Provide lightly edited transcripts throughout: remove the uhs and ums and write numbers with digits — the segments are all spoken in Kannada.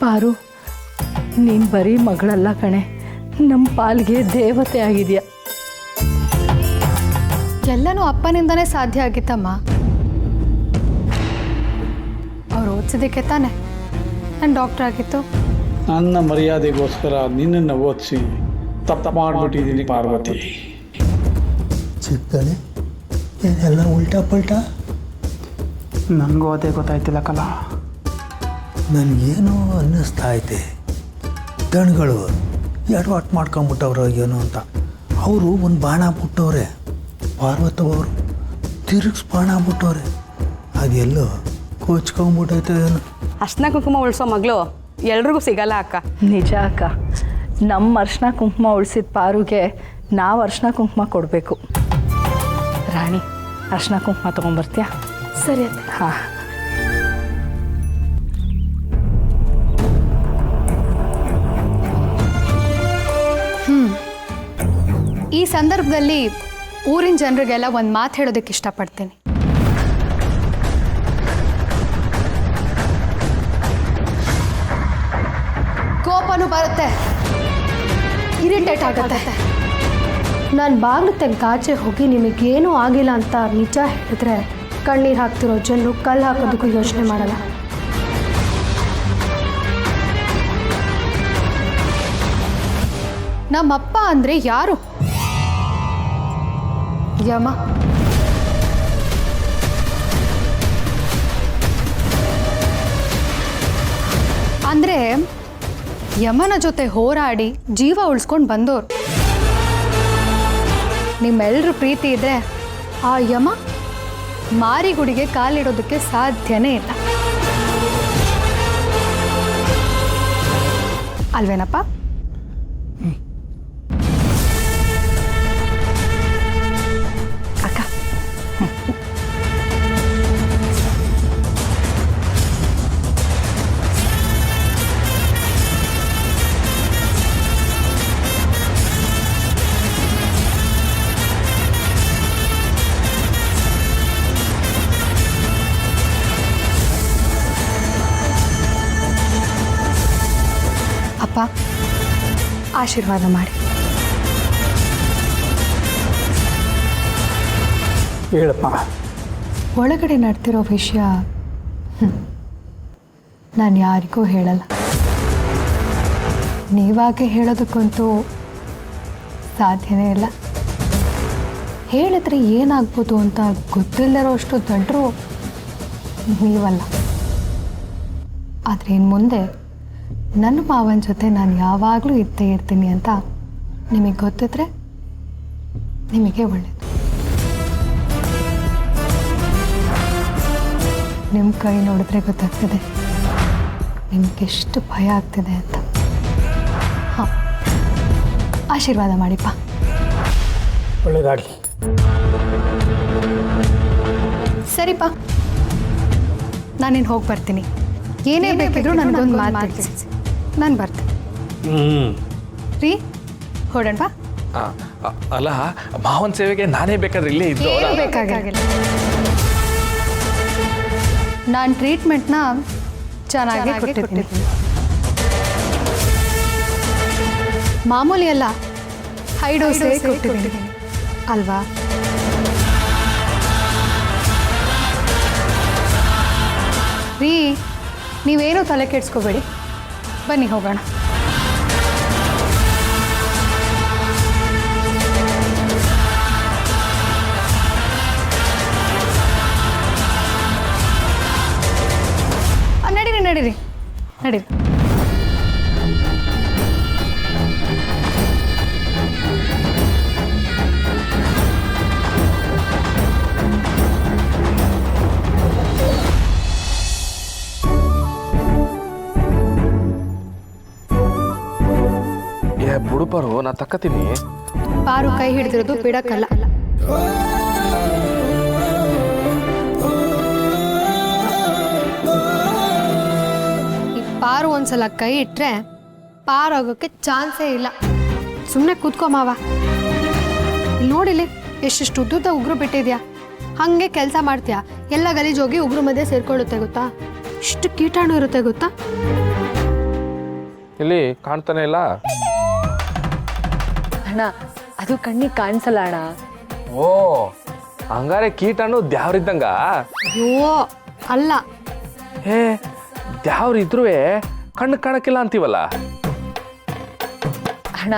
ಪಾರು, ನೀನು ಬರೀ ಮಗಳಲ್ಲ ಕಣೆ, ನಮ್ಮ ಪಾಲ್ಗೆ ದೇವತೆ ಆಗಿದೆಯಾ. ಎಲ್ಲನೂ ಅಪ್ಪನಿಂದನೇ ಸಾಧ್ಯ ಆಗಿತ್ತಮ್ಮ. ಅವ್ರು ಓದಿಸಿದ್ದಕ್ಕೆ ತಾನೆ ನಾನು ಡಾಕ್ಟರ್ ಆಗಿತ್ತು. ನನ್ನ ಮರ್ಯಾದೆಗೋಸ್ಕರ ನಿನ್ನನ್ನು ಓದಿಸಿ ತಪ್ಪು ಮಾಡಿಬಿಟ್ಟಿದ್ದೀನಿ ಪಾರ್ವತಿ. ಚಿಕ್ಕನೆ ಏನೆಲ್ಲ ಉಲ್ಟಾ ಪಲ್ಟಾ. ನನಗೂ ಅದೇ ಗೊತ್ತಾಯ್ತಿಲ್ಲ ಕಲ. ನನಗೇನೋ ಅನ್ನಿಸ್ತಾ ಐತೆ, ದಣ್ಗಳು ಎಡವಾಟ್ ಮಾಡ್ಕೊಂಬಿಟ್ಟವ್ರು ಏನೋ ಅಂತ. ಅವರು ಒಂದು ಬಾಣ ಬಿಟ್ಟವ್ರೆ, ಪಾರ್ವತವರು ತಿರುಗಿಸ್ ಬಾಣ ಬಿಟ್ಟವ್ರೆ. ಅದೆಲ್ಲೋ ಕೋಚ್ಕೊಂಬಿಟ್ಟೈತೆ ಏನು. ಅರ್ಶಿನ ಕುಂಕುಮ ಉಳಿಸೋ ಮಗಳು ಎಲ್ರಿಗೂ ಸಿಗಲ್ಲ ಅಕ್ಕ. ನಿಜ ಅಕ್ಕ, ನಮ್ಮ ಅರ್ಶಿನ ಕುಂಕುಮ ಉಳಿಸಿದ ಪಾರುಗೆ ನಾವು ಅರ್ಶಿನ ಕುಂಕುಮ ಕೊಡಬೇಕು. ರಾಣಿ, ಅರ್ಶಿನ ಕುಂಕುಮ ತೊಗೊಂಬರ್ತೀಯಾ? ಸರಿ ಅತ್ತೆ. ಹಾಂ. ಈ ಸಂದರ್ಭದಲ್ಲಿ ಊರಿನ ಜನರಿಗೆಲ್ಲ ಒಂದು ಮಾತು ಹೇಳೋದಕ್ಕೆ ಇಷ್ಟಪಡ್ತೀನಿ. ಕೋಪನೂ ಬರುತ್ತೆ, ಇರಿಟೇಟ್ ಆಗುತ್ತೆ. ನಾನು ಬಾಗಿಲು ತೆಗೆದು ಆಚೆ ಹೋಗಿ ನಿಮಗೇನೂ ಆಗಿಲ್ಲ ಅಂತ ನಿಜ ಹೇಳಿದ್ರೆ ಕಣ್ಣೀರು ಹಾಕ್ತಿರೋ ಜನರು ಕಲ್ಲು ಹಾಕೋದಕ್ಕೂ ಯೋಚನೆ ಮಾಡಲ್ಲ. ನಮ್ಮಪ್ಪ ಅಂದರೆ ಯಾರು? ಯಮ. ಅಂದರೆ ಯಮನ ಜೊತೆ ಹೋರಾಡಿ ಜೀವ ಉಳಿಸ್ಕೊಂಡು ಬಂದವರು. ನಿಮ್ಮೆಲ್ಲರ ಪ್ರೀತಿ ಇದ್ರೆ ಆ ಯಮ ಮಾರಿಗುಡಿಗೆ ಕಾಲಿಡೋದಕ್ಕೆ ಸಾಧ್ಯನೇ ಇಲ್ಲ, ಅಲ್ವೇನಪ್ಪ? ಅಕ್ಕ, ಅಪ್ಪ ಆಶೀರ್ವಾದ ಮಾಡಿ. ಹೇಳಪ್ಪ. ಒಳಗಡೆ ನಡ್ತಿರೋ ವಿಷಯ ನಾನು ಯಾರಿಗೂ ಹೇಳಲ್ಲ. ನೀವಾಗೆ ಹೇಳೋದಕ್ಕಂತೂ ಸಾಧ್ಯನೇ ಇಲ್ಲ. ಹೇಳಿದ್ರೆ ಏನಾಗ್ಬೋದು ಅಂತ ಗೊತ್ತಿಲ್ಲರೋ ಅಷ್ಟು ದೊಡ್ಡರು ನೀವಲ್ಲ. ಆದರೆ ಇನ್ನು ಮುಂದೆ ನನ್ನ ಮಾವನ ಜೊತೆ ನಾನು ಯಾವಾಗಲೂ ಇದ್ದೇ ಇರ್ತೀನಿ ಅಂತ ನಿಮಗೆ ಗೊತ್ತಿದ್ರೆ ನಿಮಗೆ ಒಳ್ಳೆಯದು. ನಿಮ್ಮ ಕೈ ನೋಡಿದ್ರೆ ಗೊತ್ತಾಗ್ತದೆ ನಿಮಗೆಷ್ಟು ಭಯ ಆಗ್ತಿದೆ ಅಂತ. ಹಾಂ, ಆಶೀರ್ವಾದ ಮಾಡಿಪ್ಪ. ಒಳ್ಳೇದಾಗಲಿ. ಸರಿಪ್ಪ, ನಾನಿನ್ನು ಹೋಗಿ ಬರ್ತೀನಿ. ಏನೇ ಬೇಕಿದ್ರು ನನಗೊಂದು ಮಾತು ತಿಳಿಸಿ, ನಾನು ಬರ್ತೀನಿ. ರೀ, ಹೊಡೋಣ. ಅಲ್ಲ, ಮಾವನ ಸೇವೆಗೆ ನಾನೇ ಬೇಕಾದ್ರೆ ಇಲ್ಲೇ ಇದ್ದು. ಏನು ಬೇಕಾಗಿಲ್ಲ, ನಾನು ಟ್ರೀಟ್ಮೆಂಟ್ನ ಚೆನ್ನಾಗಿ ಕೊಟ್ಟಿದ್ದೀನಿ. ಮಾಮೂಲಿ ಅಲ್ಲ, ಹೈ ಡೋಸ್ ಕೊಟ್ಟಿದ್ದೀನಿ ಅಲ್ವಾ? ರೀ, ನೀವೇನೂ ತಲೆ ಕೆಡಿಸ್ಕೋಬೇಡಿ, ಬನ್ನಿ ಹೋಗೋಣ. ನಡೀರಿ ನಡೀರಿ ನಡೀರಿ. ಬುಡುಪಾರು, ನಾ ತಕ್ಕತೀನಿ. ಪಾರು ಕೈ ಹಿಡಿದಿರೋದು ಬಿಡಕ್ಕಲ್ಲ. ಈ ಪಾರು ಒಂದ್ಸಲ ಕೈ ಇಟ್ರೆ ಪಾರಾಗೋಕ್ಕೆ ಚಾನ್ಸೇ ಇಲ್ಲ. ಸುಮ್ಮನೆ ಕೂತ್ಕೋ ಮಾವ. ಇಲ್ಲಿ ನೋಡಿಲಿ ಎಷ್ಟೆಷ್ಟು ಉದ್ದುದ್ದ ಉಗುರು ಬಿಟ್ಟಿದ್ಯಾ. ಹಾಗೆ ಕೆಲಸ ಮಾಡ್ತೀಯಾ, ಎಲ್ಲ ಗಲೀಜೋಗಿ ಉಗುರು ಮಧ್ಯೆ ಸೇರ್ಕೊಳ್ಳುತ್ತೆ ಗೊತ್ತಾ. ಇಷ್ಟು ಕೀಟಾಣು ಇರುತ್ತೆ ಗೊತ್ತಾ. ಇಲ್ಲಿ ಕಾಣ್ತಾನೆ ಇಲ್ಲ. ಅಣ್ಣ ಅದು ಕಣ್ಣಿಗೆ ಕಾಣಿಸಲ್ಲ ಅಣ್ಣ. ಓ ಹಂಗಾರೆ ಕೀಟಾಣು ದ್ಯಾವ್ರಿದ್ದಂಗ? ಅಯ್ಯೋ ಅಲ್ಲ, ಏ ದ್ಯಾವ್ರಿದ್ರೂ ಕಣ್ಣು ಕಾಣಕ್ಕಿಲ್ಲ ಅಂತೀವಲ್ಲ. ಅಣ್ಣ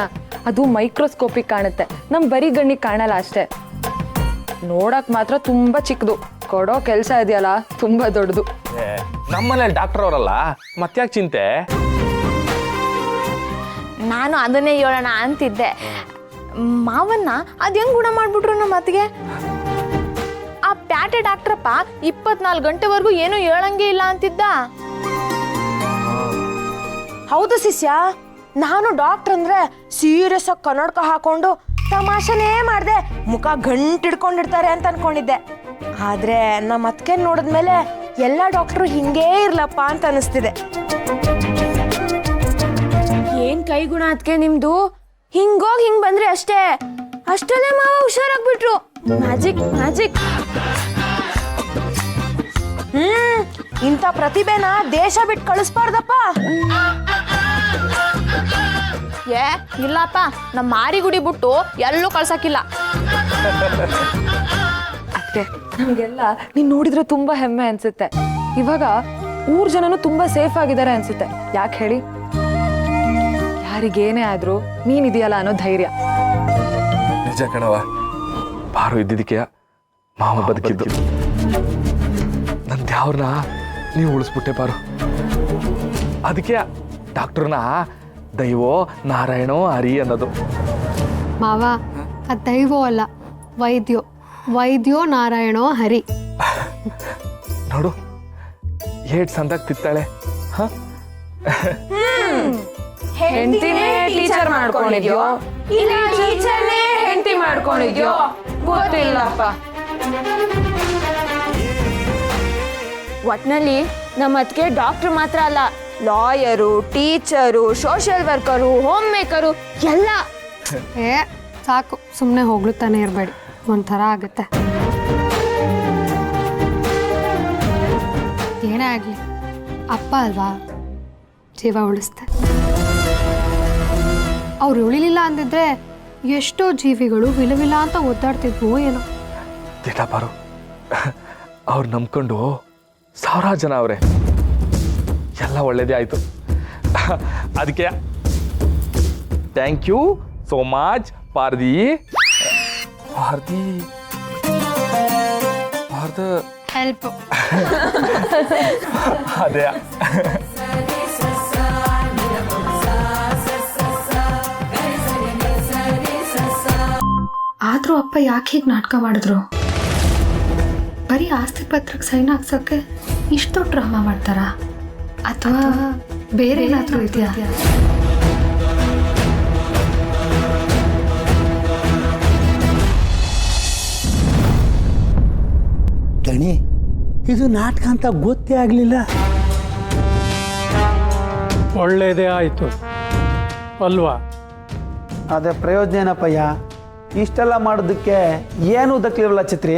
ಅದು ಮೈಕ್ರೋಸ್ಕೋಪಿಕ್ ಕಾಣುತ್ತೆ, ನಮ್ ಬರೀ ಗಣ್ಣಿಗೆ ಕಾಣಲ್ಲ ಅಷ್ಟೇ. ನೋಡಕ್ ಮಾತ್ರ ತುಂಬಾ ಚಿಕ್ಕದು, ಕೊಡೋ ಕೆಲಸ ಇದೆಯಲ್ಲ ತುಂಬಾ ದೊಡ್ಡದು. ನಮ್ಮನೇಲಿ ಡಾಕ್ಟರ್ ಅವರಲ್ಲ, ಮತ್ತ್ಯಾಕೆ ಚಿಂತೆ? ನಾನು ಅದನ್ನೇ ಹೇಳೋಣ ಅಂತಿದ್ದೆ. ಮಾವನ್ನ ಅದ್ ಹೆಂಗ್ ಗುಣ ಮಾಡ್ಬಿಟ್ರು ನಮ್ಮ ಅತ್ತಿಗೆ? ಆ ಪ್ಯಾಟೆ ಡಾಕ್ಟ್ರಪ್ಪ 24 ಗಂಟೆವರೆಗೂ ಏನು ಹೇಳಂಗೆ ಇಲ್ಲ ಅಂತಿದ್ದ. ಹೌದು ಶಿಷ್ಯ, ನಾನು ಡಾಕ್ಟರ್ ಅಂದ್ರೆ ಸೀರಿಯಸ್ ಆಗಿ ಕನ್ನಡಕ ಹಾಕೊಂಡು ತಮಾಷೆನೇ ಮಾಡ್ದೆ, ಮುಖ ಗಂಟಿಡ್ಕೊಂಡಿರ್ತಾರೆ ಅಂತ ಅನ್ಕೊಂಡಿದ್ದೆ. ಆದ್ರೆ ನಮ್ಮ ಅತ್ತಿಗೆ ನೋಡಿದ್ಮೇಲೆ ಎಲ್ಲ ಡಾಕ್ಟ್ರು ಹಿಂಗೇ ಇರ್ಲಪ್ಪ ಅಂತ ಅನಿಸ್ತಿದೆ. ಏನ್ ಕೈಗುಣ ಅದಕ್ಕೆ ನಿಮ್ದು? ಹಿಂಗೋಗಿ ಹಿಂಗ್ ಬಂದ್ರೆ ಅಷ್ಟೇ, ಅಷ್ಟಲ್ಲೇ ಮಾವ ಹುಷಾರಾಗ್ಬಿಟ್ರು. Magic magic. ಇಂಥ ಪ್ರತಿಭೆನ ದೇಶ ಬಿಟ್ಟು ಕಳಿಸ್ಬಾರ್ದಪ್ಪ. ಏ ಇಲ್ಲಪ್ಪ, ನಮ್ಮ ಮಾರಿಗುಡಿ ಬಿಟ್ಟು ಎಲ್ಲೂ ಕಳ್ಸಕ್ಕಿಲ್ಲ. ಅತ್ತೆ ನಮ್ಗೆಲ್ಲ ನೀನ್ ನೋಡಿದ್ರೆ ತುಂಬಾ ಹೆಮ್ಮೆ ಅನ್ಸುತ್ತೆ. ಇವಾಗ ಊರ್ ಜನನು ತುಂಬಾ ಸೇಫ್ ಆಗಿದ್ದಾರೆ ಅನ್ಸುತ್ತೆ. ಯಾಕೆ ಹೇಳಿ? ಯಾರಿಗೇನೇ ಆದ್ರೂ ನೀನಿದೆಯಲ್ಲ ಅನ್ನೋ ಧೈರ್ಯ. ನಿಜ ಕಣವ, ಪಾರು ಇದ್ದಿದ್ದಕ್ಕೆ ಮಾವ ಬದುಕಿದ್ದು. ನನ್ನ ದ್ಯಾವ್ರನ್ನ ನೀವು ಉಳಿಸ್ಬಿಟ್ಟೆ ಪಾರು. ಅದಕ್ಕೆ ಡಾಕ್ಟರ್ನ ದೈವೋ ನಾರಾಯಣೋ ಹರಿ ಅನ್ನೋದು. ಮಾವ ಅದು ದೈವೋ ಅಲ್ಲ, ವೈದ್ಯೋ. ವೈದ್ಯೋ ನಾರಾಯಣೋ ಹರಿ. ನೋಡು ಏಟ್ ಸಂದಾಗ ತಿತ್ತಾಳೆ. ಹೆಂಡತಿನೇ ಟೀಚರ್ ಮಾಡ್ಕೊಂಡಿದ್ಯೋ ಇಲ್ಲ ಟೀಚರ್ನೇ ಹೆಂಡತಿ ಮಾಡ್ಕೊಂಡಿದ್ಯೋ ಗೊತ್ತಿಲ್ಲಪ್ಪ. ಒಟ್ನಲ್ಲಿ ನಮ್ಮ ಅದಕ್ಕೆ ಡಾಕ್ಟರ್ ಮಾತ್ರ ಅಲ್ಲ, lawyer, teacher, social worker, home maker ಎಲ್ಲ. ಏ ಸಾಕು, ಸುಮ್ಮನೆ ಹೊಗಳುತ್ತಾನೆ ಇರಬೇಡಿ, ಒಂಥರ ಆಗುತ್ತೆ. ಏನೇ ಆಗಲಿ ಅಪ್ಪ ಅಲ್ವಾ, ಜೀವ ಉಳಿಸ್ತೆ. ಅವ್ರು ಉಳಿಲಿಲ್ಲ ಅಂದಿದ್ರೆ ಎಷ್ಟೋ ಜೀವಿಗಳು ವಿಲವಿಲ್ಲ ಅಂತ ಒದ್ದಾಡ್ತಿದ್ವು ಏನೋ. ದಿಟ ಪಾರು, ಅವ್ರು ನಂಬ್ಕೊಂಡು ಸಾವಿರಾರು ಜನ ಅವ್ರೆ. ಎಲ್ಲ ಒಳ್ಳೇದೇ ಆಯ್ತು. ಅದಕ್ಕೆ thank you so much Pardi. Help. ಅದೇ ಆದ್ರೂ ಅಪ್ಪ ಯಾಕೆ ಹೀಗೆ ನಾಟಕ ಮಾಡಿದ್ರು? ಬರೀ ಆಸ್ತಿ ಪತ್ರಕ್ಕೆ ಸೈನ್ ಹಾಕ್ಸೋಕ್ಕೆ ಇಷ್ಟು ದೊಡ್ಡ ಡ್ರಾಮಾ ಮಾಡ್ತಾರಾ? ಅಥವಾ ಬೇರೆ ಏನಾದರೂ ಇದೆಯಾ? ದಣಿ, ಇದು ನಾಟಕ ಅಂತ ಗೊತ್ತೇ ಆಗಲಿಲ್ಲ. ಒಳ್ಳೆಯದೇ ಆಯಿತು ಅಲ್ವಾ? ಅದೇ ಪ್ರಯೋಜನ ಏನಪ್ಪಯ್ಯ? ಇಷ್ಟೆಲ್ಲ ಮಾಡೋದಕ್ಕೆ ಏನೂ ದಕ್ಕಲಿರಲ್ಲ ಛತ್ರಿ.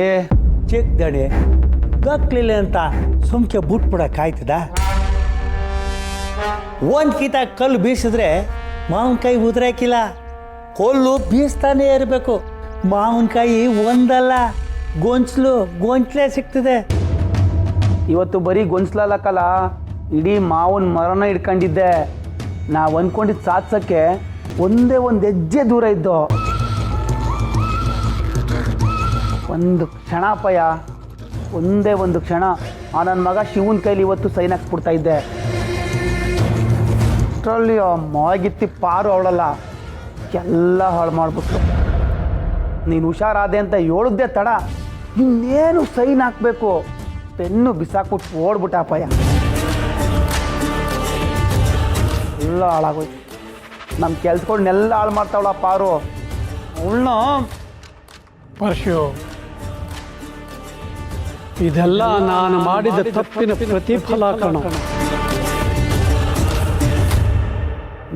ಚೆಕ್ ದಣಿ, ದಕ್ಕಲಿಲ್ಲ ಅಂತ ಸುಮ್ಕೆ ಬಿಟ್ಬಿಡಕ್ಕಾಯ್ತದ? ಒಂದು ಕಿತ ಕಲ್ಲು ಬೀಸಿದ್ರೆ ಮಾವಿನಕಾಯಿ ಉದುರಾಕಿಲ್ಲ, ಕೊಲ್ಲು ಬೀಸ್ತಾನೇ ಇರಬೇಕು. ಮಾವಿನಕಾಯಿ ಒಂದಲ್ಲ, ಗೊಂಚಲೇ ಸಿಗ್ತದೆ. ಇವತ್ತು ಬರೀ ಗೊಂಚಲಕ್ಕಲ್ಲ, ಇಡೀ ಮಾವನ ಮರನ ಇಟ್ಕೊಂಡಿದ್ದೆ. ನಾವು ಅಂದ್ಕೊಂಡಿದ್ದು ಸಾಧಿಸೋಕ್ಕೆ ಒಂದೇ ಒಂದು ಹೆಜ್ಜೆ ದೂರ ಇದ್ದು. ಒಂದು ಕ್ಷಣ ಅಪ್ಪಯ್ಯ, ಒಂದೇ ಒಂದು ಕ್ಷಣ ಆ ನನ್ನ ಮಗ ಶಿವನ ಕೈಲಿ ಇವತ್ತು ಸೈನ್ ಹಾಕ್ಸ್ಬಿಡ್ತಾ ಇದ್ದೆ. ಅಷ್ಟರಲ್ಲಿ ಆ ಮಾಗಿತ್ತಿ ಪಾರು ಅವಳಲ್ಲ, ಎಲ್ಲ ಹಾಳು ಮಾಡಿಬಿಟ್ರು. ನೀನು ಹುಷಾರಾದೆ ಅಂತ ಹೇಳಿದ್ದೆ ತಡ, ಇನ್ನೇನು ಸೈನ್ ಹಾಕಬೇಕು, ಪೆನ್ನು ಬಿಸಾಕ್ಬಿಟ್ಟು ಓಡ್ಬಿಟ್ಟ ಅಪ್ಪಯ್ಯ. ಎಲ್ಲ ಹಾಳಾಗೋಯ್ತು. ನಮ್ಮ ಕೆಲ್ಸಗಳನ್ನೆಲ್ಲ ಹಾಳು ಮಾಡ್ತಾವಳ ಪಾರು. ಅವಳನ್ನ ಪರಶು, ಇದೆಲ್ಲ ನಾನು ಮಾಡಿದ ತಪ್ಪಿನ ಪ್ರತಿಫಲ ಕಣ.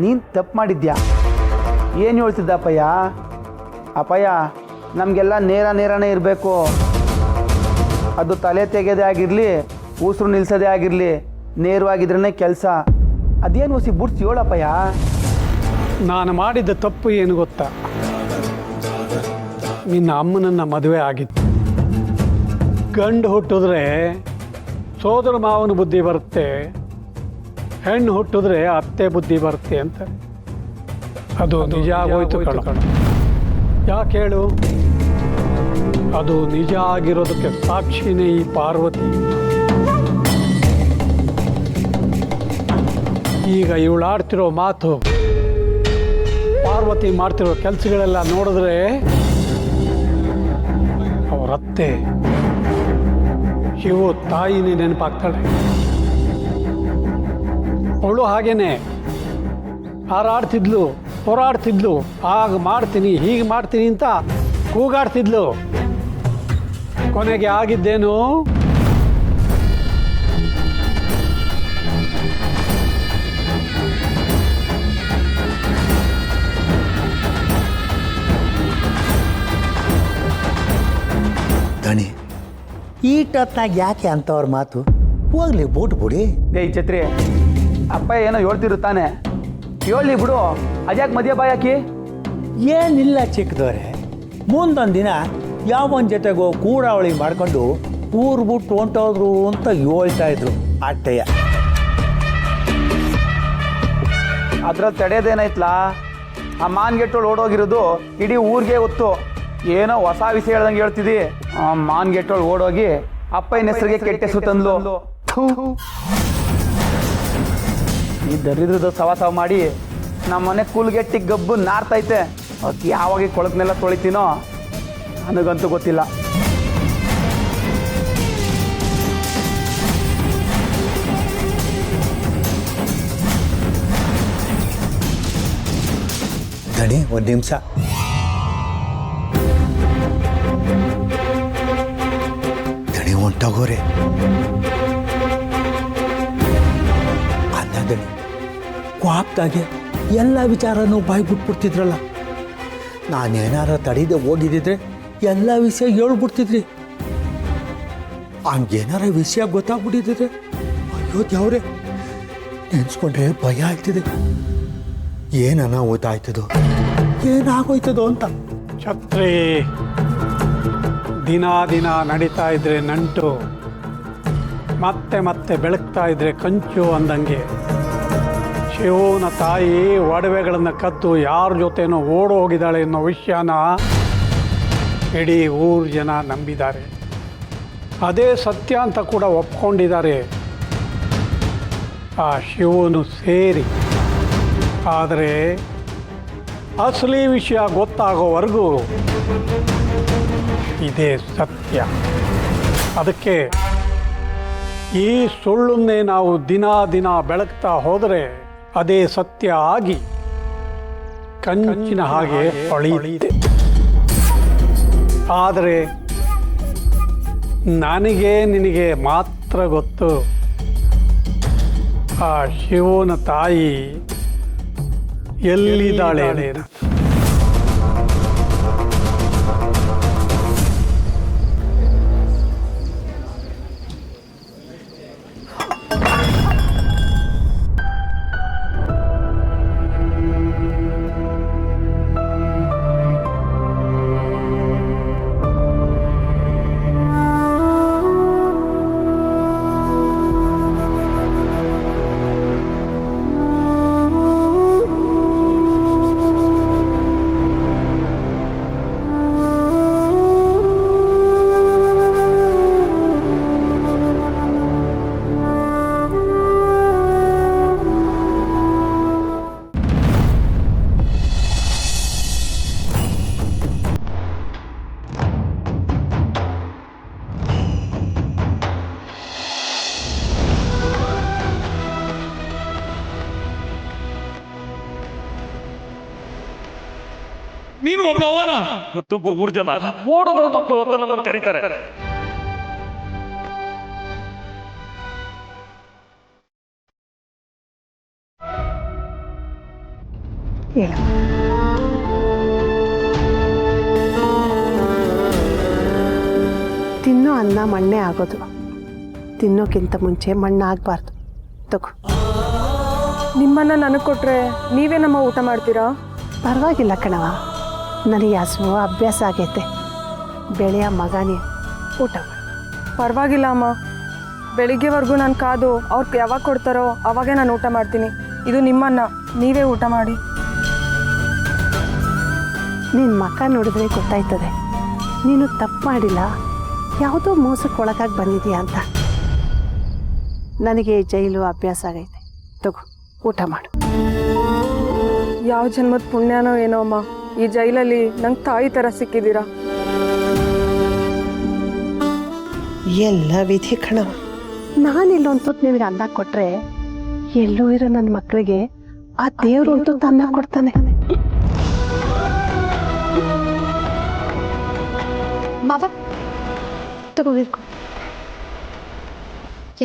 ನೀನು ತಪ್ಪು ಮಾಡಿದ್ಯಾ? ಏನು ಹೇಳ್ತಿದ್ದ ಅಪ್ಪಯ್ಯ? ಅಪ್ಪಯ್ಯ, ನಮಗೆಲ್ಲ ನೇರನೇ ಇರಬೇಕು. ಅದು ತಲೆ ತೆಗೆದೇ ಆಗಿರಲಿ, ಉಸಿರು ನಿಲ್ಸೋದೇ ಆಗಿರಲಿ, ನೇರವಾಗಿದ್ರೇ ಕೆಲಸ. ಅದೇನು ಹೊಸಿ ಬುಡ್ಸಿ ಹೇಳಪ್ಪಯ್ಯ. ನಾನು ಮಾಡಿದ ತಪ್ಪು ಏನು ಗೊತ್ತಾ? ನಿನ್ನ ಅಮ್ಮನನ್ನು ಮದುವೆ ಆಗಿತ್ತು. ಗಂಡು ಹುಟ್ಟಿದ್ರೆ ಸೋದರ ಮಾವನ ಬುದ್ಧಿ ಬರುತ್ತೆ, ಹೆಣ್ಣು ಹುಟ್ಟಿದ್ರೆ ಅತ್ತೆ ಬುದ್ಧಿ ಬರುತ್ತೆ ಅಂತ. ಅದು ನಿಜ ಆಗೋಯ್ತು ಕಣ. ಯಾಕೆ ಹೇಳು? ಅದು ನಿಜ ಆಗಿರೋದಕ್ಕೆ ಸಾಕ್ಷಿನೇ ಈ ಪಾರ್ವತಿ. ಈಗ ಇವಳಾಡ್ತಿರೋ ಮಾತು, ಪಾರ್ವತಿ ಮಾಡ್ತಿರೋ ಕೆಲಸಗಳೆಲ್ಲ ನೋಡಿದ್ರೆ ಅವರತ್ತೆ ಶಿವು ತಾಯಿನೇ ನೆನಪಾಗ್ತಾಳೆ. ಅವಳು ಹಾಗೇನೆ ಹಾರಾಡ್ತಿದ್ಲು, ಹೋರಾಡ್ತಿದ್ಲು. ಆಗ ಮಾಡ್ತೀನಿ, ಹೀಗೆ ಮಾಡ್ತೀನಿ ಅಂತ ಕೂಗಾಡ್ತಿದ್ಲು. ಕೊನೆಗೆ ಆಗಿದ್ದೇನು? ದಣಿ ಈ ಟತ್ನಾಗ ಯಾಕೆ ಅಂತವ್ರ ಮಾತು? ಹೋಗ್ಲಿ ಬೋಟ್ ಬಿಡಿ. ಈ ಛತ್ರಿ ಅಪ್ಪ ಏನೋ ಹೇಳ್ತಿರುತ್ತಾನೆ, ಹೇಳಿ ಬಿಡು. ಅದ್ಯಾಕೆ ಮಧ್ಯ ಬಾಯಾಕಿ? ಏನಿಲ್ಲ ಚಿಕ್ಕದವ್ರೆ, ಮುಂದೊಂದು ದಿನ ಯಾವೊಂದು ಜೊತೆಗೋ ಕೂಡಾವಳಿ ಮಾಡ್ಕೊಂಡು ಊರು ಬಿಟ್ಟು ಹೊಂಟೋದ್ರು ಅಂತ ಹೇಳ್ತಾ ಇದ್ರು ಅಟ್ಟಯ್ಯ. ಅದ್ರಲ್ಲಿ ತಡೆಯೋದೇನಾಯ್ತಲ್ಲ? ಆ ಮಾನ್ಗೆಟ್ಟೋಳು ಓಡೋಗಿರೋದು ಇಡೀ ಊರಿಗೆ ಗೊತ್ತು. ಏನೋ ಹೊಸ ವಿಷಯ ಹೇಳ್ದಂಗೆ ಹೇಳ್ತಿದ್ದಿ. ಆ ಮಾನ್ಗೆಟ್ಟೋಳು ಓಡೋಗಿ ಅಪ್ಪನ ಹೆಸರಿಗೆ ಕೆಟ್ಟ ಹೆಸರು ತಂದ್ಲು. ಈ ದರಿದ್ರದ ಸವಾಸ ಮಾಡಿ ನಮ್ಮ ಮನೆ ಕೂಲ್ಗೆಟ್ಟಿ ಗಬ್ಬು ನಾರ್ತೈತೆ. ಅವತ್ತು ಯಾವಾಗ ಕೊಳಕನೆಲ್ಲ ತೊಳಿತೀನೋ ನನಗಂತೂ ಗೊತ್ತಿಲ್ಲ. ದಣಿ ಒಂದು ನಿಮಿಷ. ದಣಿ ಹೊಂಟೋಗೋರೆ. ಅಲ್ಲ ದಣಿ, ಕ್ವಾಪ್ದಾಗೆ ಎಲ್ಲ ವಿಚಾರನೂ ಬಾಯಿ ಬಿಟ್ಬಿಡ್ತಿದ್ರಲ್ಲ. ನಾನೇನಾರ ತಡೀದೆ ಹೋಗಿದ್ದಿದ್ರೆ ಎಲ್ಲ ವಿಷಯ ಹೇಳ್ಬಿಡ್ತಿದ್ರಿ. ಹಂಗೇನಾರ ವಿಷಯ ಗೊತ್ತಾಗ್ಬಿಟ್ಟಿದ್ರೆ ಅಯ್ಯೋ ದೇವ್ರೆ, ನೆನ್ಸ್ಕೊಂಡ್ರೆ ಭಯ ಆಗ್ತಿದೆ. ಏನನ ಓದಾಯ್ತದೋ, ಏನಾಗೋಯ್ತದೋ ಅಂತ. ಛತ್ರಿ ದಿನ ದಿನ ನಡೀತಾ ಇದ್ರೆ ನಂಟು, ಮತ್ತೆ ಮತ್ತೆ ಬೆಳಗ್ತಾ ಇದ್ರೆ ಕಂಚು ಅಂದಂಗೆ ಶಿವನ ತಾಯಿ ಒಡವೆಗಳನ್ನು ಕದ್ದು ಯಾರ ಜೊತೆನೋ ಓಡಿ ಹೋಗಿದ್ದಾಳೆ ಅನ್ನೋ ವಿಷಯನ ಇಡೀ ಊರು ಜನ ನಂಬಿದ್ದಾರೆ. ಅದೇ ಸತ್ಯ ಅಂತ ಕೂಡ ಒಪ್ಕೊಂಡಿದ್ದಾರೆ ಆ ಶಿವನು ಸೇರಿ. ಆದರೆ ಅಸಲಿ ವಿಷಯ ಗೊತ್ತಾಗೋವರೆಗೂ ಇದೇ ಸತ್ಯ. ಅದಕ್ಕೆ ಈ ಸುಳ್ಳನ್ನೇ ನಾವು ದಿನ ದಿನ ಬೆಳಗ್ತಾ ಹೋದರೆ ಅದೇ ಸತ್ಯ ಆಗಿ ಕಂಚಿನ ಹಾಗೆ ಹೊಳೆಯುತ್ತೆ. ಆದರೆ ನನಗೆ ನಿನಗೆ ಮಾತ್ರ ಗೊತ್ತು ಆ ಶಿವನ ತಾಯಿ ಎಲ್ಲಿದ್ದಾಳೆ ಅಂತ. ನೀನು ಒಬ್ಬವನ ಮತ್ತು ಊರು ಜನ ಓಡೋದು ಕರೀತಾರೆ. ತಿನ್ನೋ ಅನ್ನ ಮಣ್ಣೆ ಆಗೋದು, ತಿನ್ನೋಕ್ಕಿಂತ ಮುಂಚೆ ಮಣ್ಣಾಗಬಾರ್ದು. ತಗೋ. ನಿಮ್ಮನ್ನ ನನಗೆ ಕೊಟ್ರೆ ನೀವೇನಮ್ಮ ಊಟ ಮಾಡ್ತೀರಾ? ಪರವಾಗಿಲ್ಲ ಕಣವ, ನನಗೆ ಹಸುವು ಅಭ್ಯಾಸ ಆಗೈತೆ. ಬೆಳೆಯ ಮಗನೇ ಊಟ ಮಾಡು. ಪರವಾಗಿಲ್ಲ ಅಮ್ಮ, ಬೆಳಿಗ್ಗೆವರೆಗೂ ನಾನು ಕಾದು ಅವ್ರು ಯಾವಾಗ ಕೊಡ್ತಾರೋ ಅವಾಗೇ ನಾನು ಊಟ ಮಾಡ್ತೀನಿ. ಇದು ನಿಮ್ಮನ್ನ, ನೀವೇ ಊಟ ಮಾಡಿ. ನಿನ್ನ ಮಕ್ಕ ನೋಡಿದ್ರೆ ಗೊತ್ತಾಯ್ತದೆ ನೀನು ತಪ್ಪು ಮಾಡಿಲ್ಲ, ಯಾವುದೋ ಮೋಸಕ್ಕೆ ಒಳಗಾಗಿ ಬಂದಿದೆಯಾ ಅಂತ. ನನಗೆ ಜೈಲು ಅಭ್ಯಾಸ ಆಗೈತೆ. ತಗೋ ಊಟ ಮಾಡು. ಯಾವ ಜನ್ಮದ ಪುಣ್ಯನೋ ಏನೋ ಅಮ್ಮ, ಈ ಜೈಲಲ್ಲಿ ನಂಗೆ ತಾಯಿ ಥರ ಸಿಕ್ಕಿದ್ದೀರಾ. ಎಲ್ಲ ವಿಧಿ ಕಣವ. ನಾನಿಲ್ಲೊಂದು ತುತ್ತು ನಿನಗೆ ಅನ್ನ ಕೊಟ್ರೆ ಎಲ್ಲೋ ಇರೋ ನನ್ನ ಮಕ್ಕಳಿಗೆ ಆ ದೇವ್ರು ಒಂದು ಅನ್ನ ಕೊಡ್ತಾನೆ. ಮಾವ ತಗೋಬೇಕು.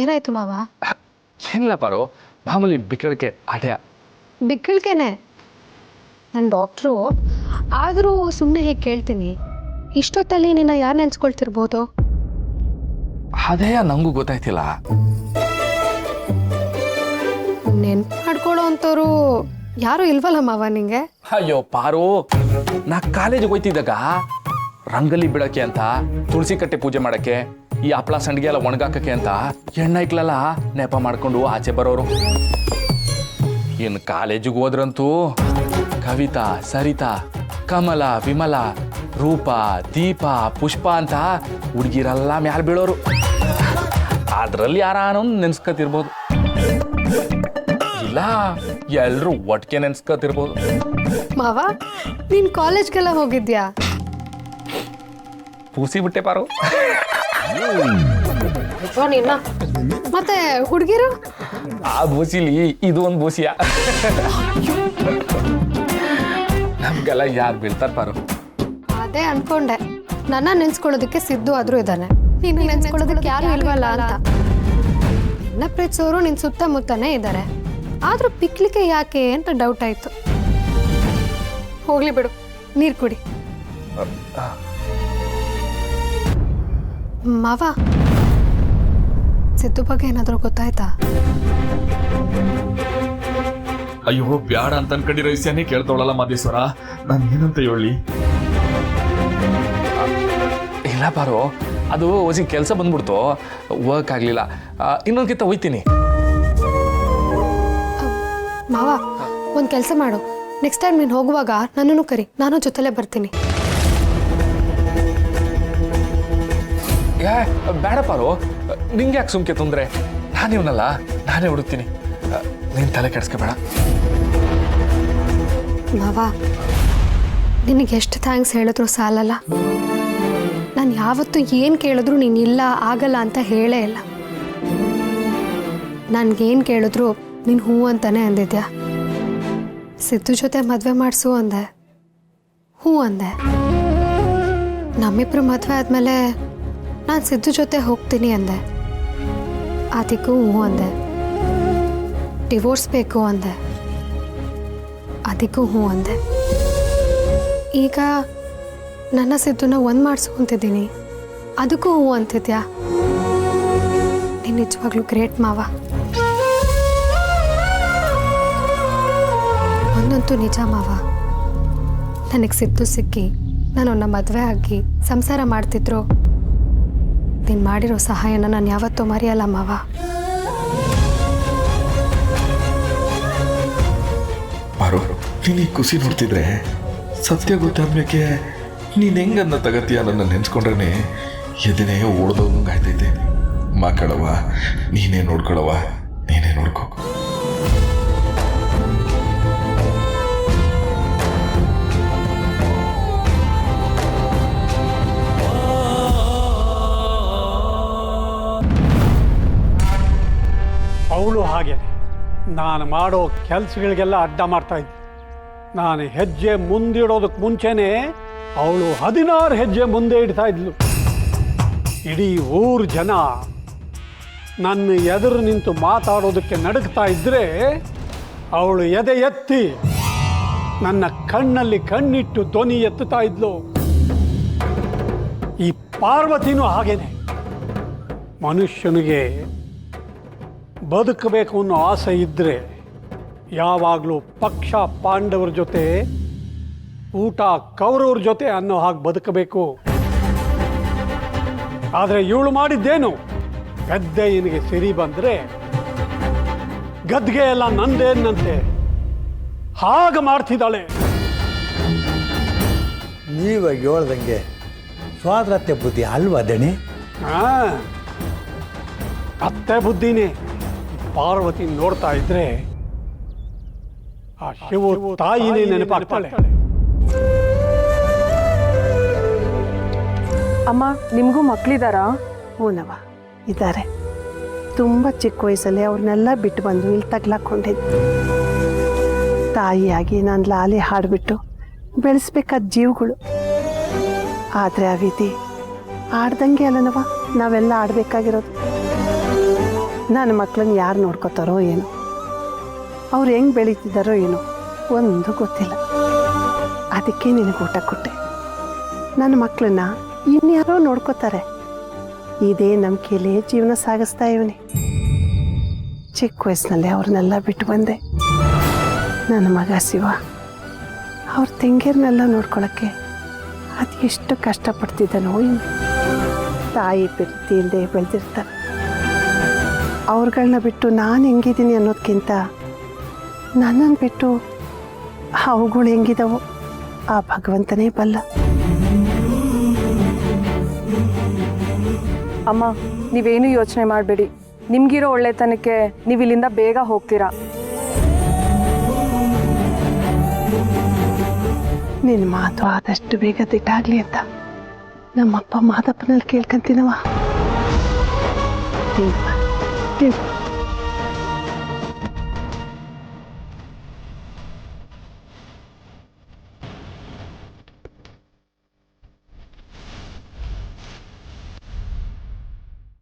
ಏನಾಯ್ತು ಮಾವ? ಏನಿಲ್ಲ ಪಾರು, ಮಾಮೂಲಿ ಬಿಕ್ಕಳಿಕೆ ಅಡ್ಯ. ಬಿಕ್ಕಳಿಕೆನೆ. ನನ್ನ ಡಾಕ್ಟ್ರು ಆದರೂ ಸುಮ್ಮನೆ ಹೇಗೆ ಕೇಳ್ತೀನಿ, ಇಷ್ಟೊತ್ತಲ್ಲಿ ನಿನ್ನ ಯಾರು ನೆನ್ಸ್ಕೊಳ್ತಿರ್ಬೋದು? ಅದೇ ನಂಗೂ ಗೊತ್ತಾಯ್ತಿಲ್ಲ. ನೆನ್ಪು ಮಾಡ್ಕೊಳ್ಳೋ ಅಂಥವ್ರು ಯಾರು ಇಲ್ವಲ್ಲ ಮಾವ ನಿಂಗೆ? ಅಯ್ಯೋ ಪಾರು, ನಾ ಕಾಲೇಜಿಗೆ ಹೋಯ್ತಿದ್ದಾಗ ರಂಗಲಿ ಬಿಡಕ್ಕೆ ಅಂತ, ತುಳಸಿ ಕಟ್ಟೆ ಪೂಜೆ ಮಾಡಕ್ಕೆ, ಈ ಹಪ್ಳ ಸಂಡಿಗೆ ಎಲ್ಲ ಒಣಗಾಕಕ್ಕೆ ಅಂತ ಹೆಣ್ಣೈಕ್ಲೆಲ್ಲ ನೆಪ ಮಾಡ್ಕೊಂಡು ಆಚೆ ಬರೋರು. ಇನ್ನು ಕಾಲೇಜಿಗೆ ಹೋದ್ರಂತೂ ಕವಿತಾ, ಸರಿತಾ, ಕಮಲ, ವಿಮಲ, ರೂಪ, ದೀಪ, ಪುಷ್ಪ ಅಂತ ಹುಡುಗಿರೆಲ್ಲ ಮ್ಯಾಲ ಬೀಳೋರು. ಅದ್ರಲ್ಲಿ ಯಾರಾನೋ ನೆನ್ಸ್ಕತಿರ್ಬೋದು, ಇಲ್ಲ ಎಲ್ರು ಒಟ್ಟಿಗೆ ನೆನ್ಸ್ಕತಿರ್ಬೋದು. ಮಾವ ನೀನ್ ಕಾಲೇಜ್ಗೆಲ್ಲ ಹೋಗಿದ್ಯಾ? ಪೂಸಿ ಬಿಟ್ಟೆ ಪಾರು. ಮತ್ತೆ ಹುಡುಗಿರು? ಆ ಬೂಸಿಲಿ ಇದು ಒಂದು ಬೂಸಿಯ. ನಮ್ಗೆಲ್ಲ ಯಾರು ಬೀಳ್ತಾರ ಪಾರು? ಅದೇ ಅನ್ಕೊಂಡೆ, ನನ್ನ ನೆನ್ಸ್ಕೊಳ್ಳೋದಕ್ಕೆ ಸಿದ್ದು ಆದ್ರೂ ಇದ್ದಾನೆ, ನೀನು ನೆನ್ಸ್ಕೊಳ್ಳೋದಕ್ಕೆ ಯಾರು ಇಲ್ವಲ್ಲ ಅಂತ. ನಿನ್ನ ಪ್ರೀತಿಸೋರು ನಿನ್ ಸುತ್ತಮುತ್ತನೇ ಇದ್ದಾರೆ, ಆದ್ರೂ ಪಿಕ್ಲಿಕ್ಕೆ ಯಾಕೆ ಅಂತ ಡೌಟ್ ಆಯ್ತು. ಹೋಗ್ಲಿ ಬಿಡು, ನೀರು ಕುಡಿ. ಮಾವ, ಸಿದ್ದು ಬಗ್ಗೆ ಏನಾದರೂ ಗೊತ್ತಾಯ್ತಾ? ಅಯ್ಯೋ ಬ್ಯಾಡ ಅಂತ ಅನ್ಕೊಂಡಿರೋ ವಿಷಯನೇ ಕೇಳ್ತವಳಲ್ಲ ಮಾದೇಶ್ವರ, ನಾನು ಏನಂತ ಹೇಳಿ? ಇಲ್ಲ ಪಾರು, ಅದು ಹೊಸಿ ಕೆಲಸ ಬಂದ್ಬಿಡ್ತು, ವರ್ಕ್ ಆಗ್ಲಿಲ್ಲ. ಇನ್ನೊಂದ್ಕಿಂತ ಹೋಯ್ತೀನಿ. ಮಾವ ಒಂದು ಕೆಲಸ ಮಾಡು, ನೆಕ್ಸ್ಟ್ ಟೈಮ್ ನೀನು ಹೋಗುವಾಗ ನನ್ನನ್ನು ಕರಿ, ನಾನು ಜೊತೆಲೇ ಬರ್ತೀನಿ. ಬೇಡ ಪಾರು, ನಿಂಗೆ ಯಾಕೆ ಸುಮ್ಕೆ ತೊಂದರೆ? ನಾನಿವ್ನಲ್ಲ, ನಾನೇ ಹುಡುಕ್ತೀನಿ, ನೀನು ತಲೆ ಕೆಡಿಸ್ಕೋಬೇಡ. ಮಾವ ನಿನಗೆ ಎಷ್ಟು ಥ್ಯಾಂಕ್ಸ್ ಹೇಳಿದ್ರು ಸಾಲಲ್ಲ. ನಾನು ಯಾವತ್ತೂ ಏನು ಕೇಳಿದ್ರು ನೀನು ಇಲ್ಲ ಆಗಲ್ಲ ಅಂತ ಹೇಳೇ ಇಲ್ಲ. ನನಗೇನು ಕೇಳಿದ್ರು ನೀನು ಹ್ಞೂ ಅಂತಾನೆ ಅಂದಿದ್ಯಾ. ಸಿದ್ದು ಜೊತೆ ಮದುವೆ ಮಾಡಿಸು ಅಂದೆ, ಹ್ಞೂ ಅಂದೆ. ನಮ್ಮಿಬ್ರು ಮದುವೆ ಆದಮೇಲೆ ನಾನು ಸಿದ್ದು ಜೊತೆ ಹೋಗ್ತೀನಿ ಅಂದೆ, ಅದಕ್ಕೂ ಹ್ಞೂ ಅಂದೆ. ಡಿವೋರ್ಸ್ ಬೇಕು ಅಂದೆ, ಅದಕ್ಕೂ ಹ್ಞೂ ಅಂದೆ. ಈಗ ನನ್ನ ಸಿದ್ದುನ ಒಂದು ಮಾಡಿಸ್ಕೊಂತಿದ್ದೀನಿ, ಅದಕ್ಕೂ ಹ್ಞೂ ಅಂತಿದ್ಯಾ. ನೀನು ನಿಜವಾಗ್ಲೂ ಗ್ರೇಟ್ ಮಾವ. ಒಂದಂತೂ ನಿಜ ಮಾವ, ನನಗೆ ಸಿದ್ದು ಸಿಕ್ಕಿ ನಾನೊನ್ನ ಮದುವೆ ಆಗಿ ಸಂಸಾರ ಮಾಡ್ತಿದ್ರು ನೀನು ಮಾಡಿರೋ ಸಹಾಯನ ನಾನು ಯಾವತ್ತೂ ಮರೆಯಲ್ಲ ಮಾವ. ಪಾರು, ನೀನು ಖುಷಿ ನೋಡ್ತಿದ್ರೆ ಸತ್ಯ ಗೊತ್ತಾದ್ಮೇಲೆ ನೀನು ಹೆಂಗನ್ನ ತಗತೀಯ ನನ್ನ ನೆನ್ಸ್ಕೊಂಡ್ರೆ ಎದೆನೇ ಓಡ್ದೋಗಂಗಾಯ್ತೈತೆ. ಮಾಕಳವ, ನೀನೇ ನೋಡ್ಕೊಳವ, ನೀನೇ ನೋಡ್ಕೋ. ಅವಳು ಹಾಗೆ ನಾನು ಮಾಡೋ ಕೆಲಸಗಳಿಗೆಲ್ಲ ಅಡ್ಡ ಮಾಡ್ತಾ ಇದ್ದೆ. ನಾನು ಹೆಜ್ಜೆ ಮುಂದಿಡೋದಕ್ಕೆ ಮುಂಚೆನೇ ಅವಳು 16 ಹೆಜ್ಜೆ ಮುಂದೆ ಇಡ್ತಾ ಇದ್ಲು. ಇಡೀ ಊರು ಜನ ನನ್ನ ಎದುರು ನಿಂತು ಮಾತಾಡೋದಕ್ಕೆ ನಡುಗ್ತಾ ಇದ್ದರೆ ಅವಳು ಎದೆ ಎತ್ತಿ ನನ್ನ ಕಣ್ಣಲ್ಲಿ ಕಣ್ಣಿಟ್ಟು ಧ್ವನಿ ಎತ್ತುತ್ತಾ ಇದ್ಲು. ಈ ಪಾರ್ವತಿನೂ ಹಾಗೇನೆ. ಮನುಷ್ಯನಿಗೆ ಬದುಕಬೇಕು ಅನ್ನೋ ಆಸೆ ಇದ್ದರೆ ಯಾವಾಗಲೂ ಪಕ್ಷ ಪಾಂಡವರ ಜೊತೆ ಊಟ ಕೌರವ್ರ ಜೊತೆ ಅನ್ನೋ ಹಾಗೆ ಬದುಕಬೇಕು. ಆದರೆ ಇವಳು ಮಾಡಿದ್ದೇನು? ಗದ್ದೆ ಇವನಿಗೆ ಸಿರಿ ಬಂದರೆ ಗದ್ಗೆ ಎಲ್ಲ ನಂದೇನಂತೆ ಹಾಗೆ ಮಾಡ್ತಿದ್ದಾಳೆ. ನೀವಾಗ ಹೇಳ್ದಂಗೆ ಸ್ವಾತಂತ್ರ್ಯ ಬುದ್ಧಿ ಅಲ್ವಾ ದಣಿ? ಅತ್ತೆ ಬುದ್ಧಿನೇ. ಪಾರ್ವತಿ ನೋಡ್ತಾ ಇದ್ರೆ ಆ ಶಿವ ತಾಯಿನೇ ನೆನಪಾಗ್ತಾಳೆ. ಅಮ್ಮ ನಿಮಗೂ ಮಕ್ಕಳಿದಾರಾ? ಹೂನವ ಇದ್ದಾರೆ. ತುಂಬ ಚಿಕ್ಕ ವಯಸ್ಸಲ್ಲಿ ಅವ್ರನ್ನೆಲ್ಲ ಬಿಟ್ಟು ಬಂದು ಇಲ್ಲಿ ತಗ್ಲಾಕೊಂಡಿದ್ದು. ತಾಯಿಯಾಗಿ ನಾನು ಲಾಲಿ ಹಾಡ್ಬಿಟ್ಟು ಬೆಳೆಸ್ಬೇಕಾದ ಜೀವಗಳು. ಆದರೆ ಆ ವಿಧಿ ಆಡ್ದಂಗೆ ಅಲ್ಲನವ ನಾವೆಲ್ಲ ಆಡಬೇಕಾಗಿರೋದು. ನನ್ನ ಮಕ್ಕಳನ್ನ ಯಾರು ನೋಡ್ಕೋತಾರೋ ಏನೋ, ಅವ್ರು ಹೆಂಗೆ ಬೆಳೀತಿದ್ದಾರೋ ಏನೋ ಒಂದು ಗೊತ್ತಿಲ್ಲ. ಅದಕ್ಕೆ ನಿನಗೆ ಊಟ ಕೊಟ್ಟೆ. ನನ್ನ ಮಕ್ಕಳನ್ನ ಇನ್ಯಾರೋ ನೋಡ್ಕೋತಾರೆ. ಇದೇ ನಂಬಿಕೆಯಲ್ಲೇ ಜೀವನ ಸಾಗಿಸ್ತಾ ಇವನಿ. ಚಿಕ್ಕ ವಯಸ್ಸಿನಲ್ಲಿ ಅವ್ರನ್ನೆಲ್ಲ ಬಿಟ್ಟು ಬಂದೆ. ನನ್ನ ಮಗ ಶಿವ ಅವ್ರ ತಂಗಿಯರನ್ನೆಲ್ಲ ನೋಡ್ಕೊಳಕ್ಕೆ ಅದು ಎಷ್ಟು ಕಷ್ಟಪಡ್ತಿದ್ದಾನೋ ಇನ್ನು. ತಾಯಿ ಪ್ರೀತಿ ಇಲ್ಲದೆ ಬೆಳೆದಿರ್ತಾರೆ. ಅವ್ರುಗಳನ್ನ ಬಿಟ್ಟು ನಾನು ಹೆಂಗಿದ್ದೀನಿ ಅನ್ನೋದಕ್ಕಿಂತ ನನ್ನನ್ನು ಬಿಟ್ಟು ಅವುಗಳು ಹೆಂಗಿದಾವೋ ಆ ಭಗವಂತನೇ ಬಲ್ಲ. ಅಮ್ಮ ನೀವೇನು ಯೋಚನೆ ಮಾಡಬೇಡಿ. ನಿಮ್ಗಿರೋ ಒಳ್ಳೆತನಕ್ಕೆ ನೀವು ಇಲ್ಲಿಂದ ಬೇಗ ಹೋಗ್ತೀರಾ. ನಿನ್ನ ಮಾತು ಆದಷ್ಟು ಬೇಗ ದಿಟ್ಟಾಗ್ಲಿ ಅಂತ ನಮ್ಮಪ್ಪ ಮಾದಪ್ಪನಲ್ಲಿ ಕೇಳ್ಕೊಂತೀನವ.